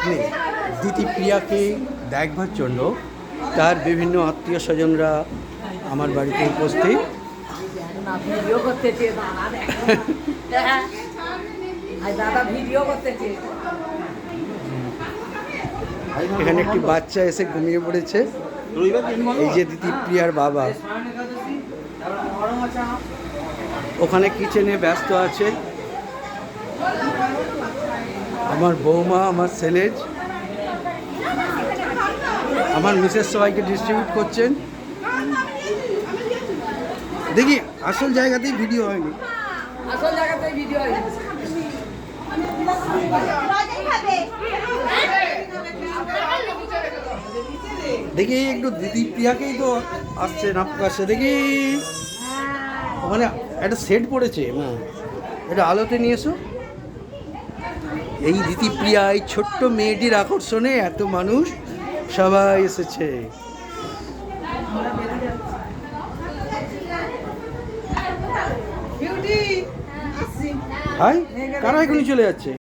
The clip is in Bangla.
ভাগ্নে দিতিপ্রিয়াকে দেখবার জন্য তার বিভিন্ন আত্মীয় স্বজনরা আমার বাড়িতে উপস্থিত। এখানে একটি বাচ্চা এসে ঘুমিয়ে পড়েছে, এই যে দিতিপ্রিয়ার বাবা। ওখানে কিচেনে ব্যস্ত আছে আমার বৌমা, আমার ছেলেজ, আমার মিসেস সবাইকে ডিস্ট্রিবিউট করছেন। দেখি আসল জায়গাতেই ভিডিও হয়নি, দেখি একটু দিতিপ্রিয়াকেই তো আসছে না প্রকাশ্যে। দেখি ওখানে একটা সেট পড়েছে, না এটা আলোতে নিয়ে এসো। এই দিতিপ্রিয়া, এই ছোট্ট মেয়েটির আকর্ষণে এত মানুষ সবাই এসেছে। হাই, কারা এখনই চলে যাচ্ছে?